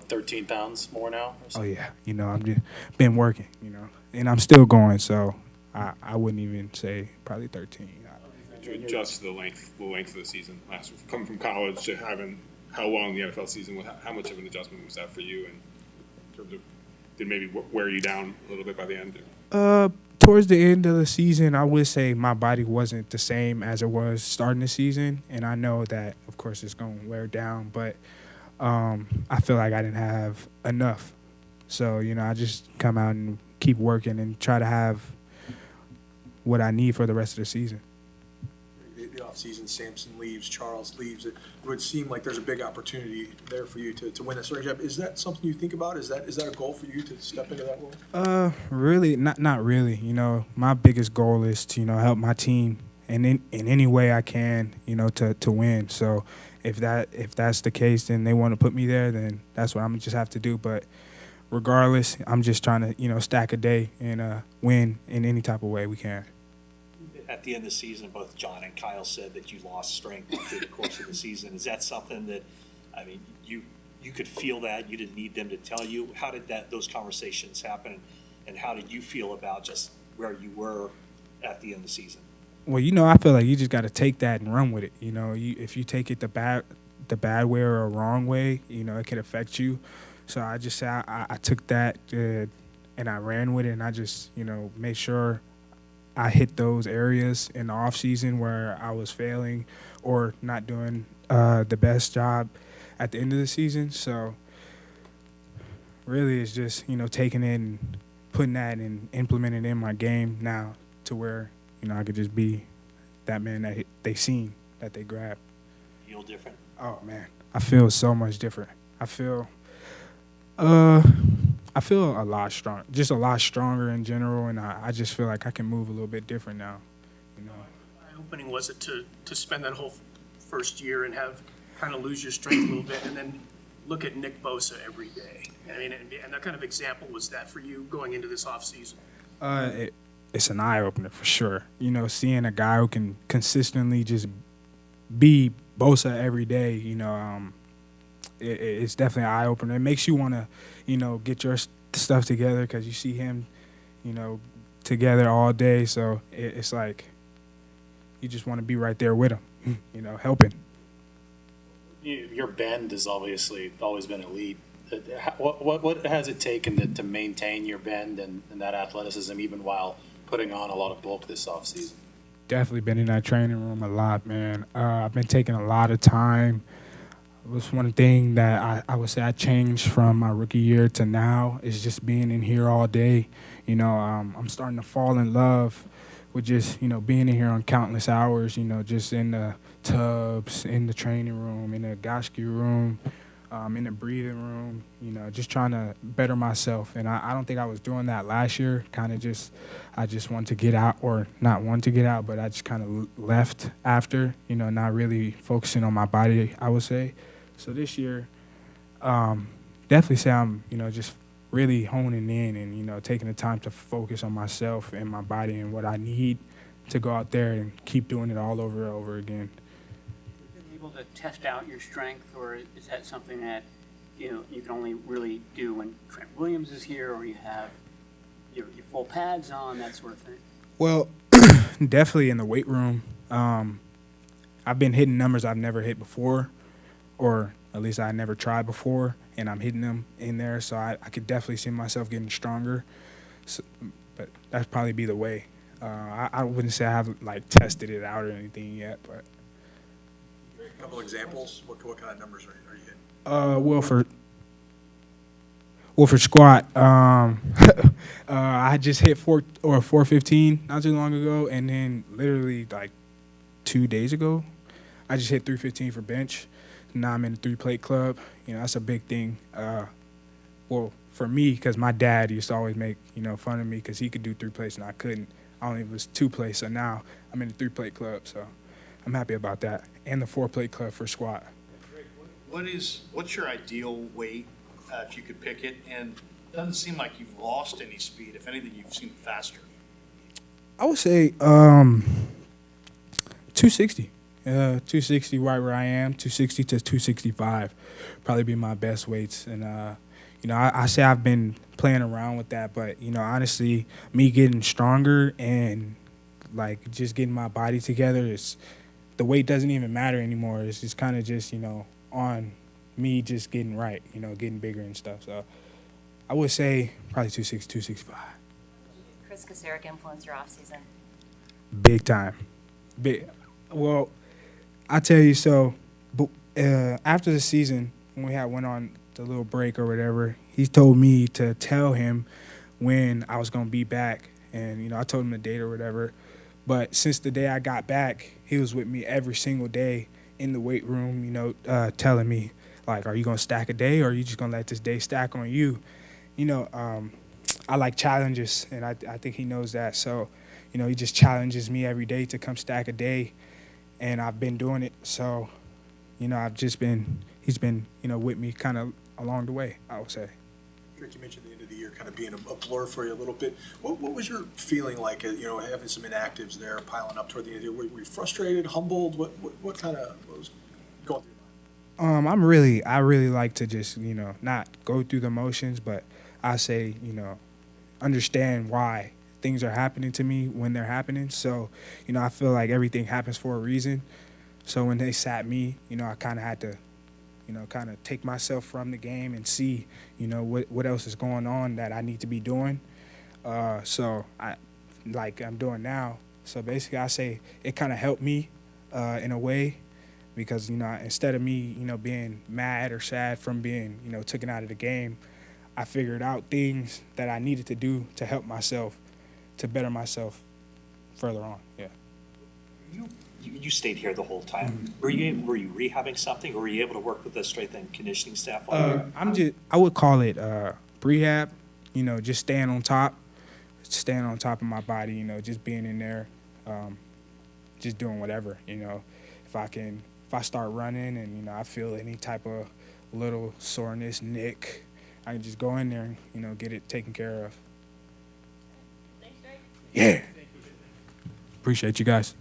13 pounds more now? Or Oh something? yeah, I'm just been working, and I'm still going. So I wouldn't even say probably 13. To adjust the length of the season last year, coming from college to having how long the NFL season was, how much of an adjustment was that for you, and in terms of did maybe wear you down a little bit by the end? Uh, Towards the end of the season, I would say my body wasn't the same as it was starting the season, and I know that, of course, it's going to wear down. But I feel like I didn't have enough, so I just come out and keep working and try to have what I need for the rest of the season. The offseason, Sampson leaves, Charles leaves. It would seem like there's a big opportunity there for you to win that starting job. Is that something you think about? Is that a goal for you to step into that role? Really, not really. My biggest goal is to help my team in any way I can, to win. So if that's the case, then they want to put me there, then that's what I'm gonna just have to do. But regardless, I'm just trying to stack a day and win in any type of way we can. At the end of the season, both John and Kyle said that you lost strength through the course of the season. Is that something that, I mean, you could feel that you didn't need them to tell you? How did those conversations happen, and how did you feel about just where you were at the end of the season? Well, I feel like you just got to take that and run with it. If you take it the bad way or a wrong way, it could affect you. So I just say I took that and I ran with it, and I just made sure I hit those areas in the off season where I was failing or not doing the best job at the end of the season. So really, it's just taking it and putting that and implementing it in my game now to where I could just be that man that they seen, that they grabbed. Feel different? Oh man, I feel so much different. I feel a lot strong, just a lot stronger in general, and I just feel like I can move a little bit different now. Eye-opening was it to spend that whole first year and have kind of lose your strength a little bit, and then look at Nick Bosa every day. I mean, and that kind of example was that for you going into this offseason? It's an eye opener for sure. Seeing a guy who can consistently just be Bosa every day. It's definitely an eye opener. It makes you want to, get your stuff together because you see him, together all day. So it's like you just want to be right there with him, helping. Your bend has obviously always been elite. What has it taken to maintain your bend and that athleticism even while putting on a lot of bulk this offseason? Definitely been in that training room a lot, man. I've been taking a lot of time. It was one thing that I would say I changed from my rookie year to now is just being in here all day. I'm starting to fall in love with just, being in here on countless hours, just in the tubs, in the training room, in the Goshki room, in the breathing room, just trying to better myself. And I don't think I was doing that last year. I just wanted to get out, or not want to get out, but I just kind of left after, not really focusing on my body, I would say. So this year, definitely say I'm, just really honing in and, taking the time to focus on myself and my body and what I need to go out there and keep doing it all over and over again. Able to test out your strength, or is that something that you can only really do when Trent Williams is here, or you have your full pads on, that sort of thing? Well, definitely in the weight room. I've been hitting numbers I've never hit before, or at least I never tried before, and I'm hitting them in there. So I could definitely see myself getting stronger. So, but that'd probably be the way. I wouldn't say I have tested it out or anything yet, but. A couple examples. What kind of numbers are you hitting? Well, for squat, I just hit 415 not too long ago, and then literally 2 days ago, I just hit 315 for bench. Now I'm in the 3-plate club. That's a big thing. Well, for me, because my dad used to always make fun of me because he could do 3 plates and I couldn't. I only was 2 plates, so now I'm in the 3-plate club. So I'm happy about that, and the 4-plate club for squat. What's your ideal weight if you could pick it? And it doesn't seem like you've lost any speed. If anything, you've seemed faster. I would say 260. 260 right where I am, 260 to 265, probably be my best weights. And I say I've been playing around with that, but honestly, me getting stronger and like just getting my body together, is the weight doesn't even matter anymore. It's just kind of just on me just getting right, getting bigger and stuff. So I would say probably 260, 265. Chris Kasarik influence your offseason? Big time. Big. Well, I tell you, so after the season, when we went on the little break or whatever, he told me to tell him when I was going to be back. And, I told him the date or whatever. But since the day I got back, he was with me every single day in the weight room, telling me, like, are you going to stack a day or are you just going to let this day stack on you? I like challenges, and I think he knows that. So, he just challenges me every day to come stack a day, and I've been doing it. So, he's been, with me kind of along the way, I would say. Rick, you mentioned the end of the year kind of being a blur for you a little bit. What was your feeling like, having some inactives there piling up toward the end of the year? Were you frustrated, humbled? What was going through your mind? I really like to just, not go through the motions, but I say, understand why things are happening to me when they're happening. So, I feel like everything happens for a reason. So when they sat me, I kind of had to, kind of take myself from the game and see, what else is going on that I need to be doing. So I'm doing now. So basically I say it kind of helped me in a way, because, instead of me, being mad or sad from being, taken out of the game, I figured out things that I needed to do to help myself, to better myself further on. Yeah. You stayed here the whole time. Were you rehabbing something, or were you able to work with the strength and conditioning staff? I would call it rehab. Just staying on top of my body. Just being in there, just doing whatever. If I start running and I feel any type of little soreness, nick, I can just go in there and get it taken care of. Thanks, Drake. Yeah. Appreciate you guys.